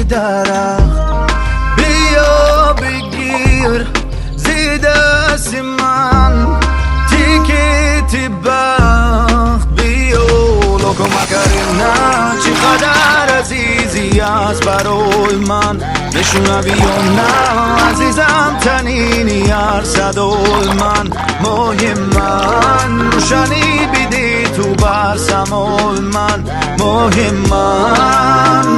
درخت. بیا بگیر زی دست من تیکه بخت. بیا لوکو مکرنا چقدر عزیزی است برای من. نشونوی یا نه عزیزم تنینی هر صدای من. ماه من روشنی بیدی تو بر سمای من. ماه من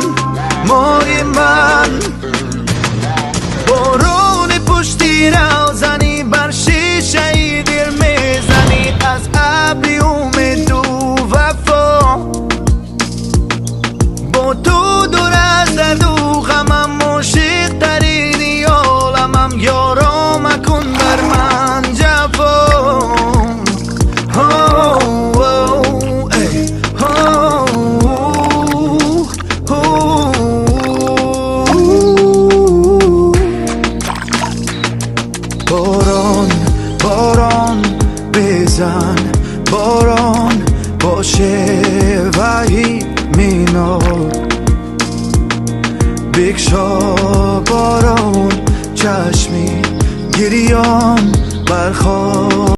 بارون پشتی روزنی بر شیشه دل میزنی. از ابری امید و وفا با تو دور از درد و غمم عاشق ترینی عالمم. یارا مکن بر من جفا. باران بزن باران باشه وحی مینار. بکشا باران چشمی گریان برخواد.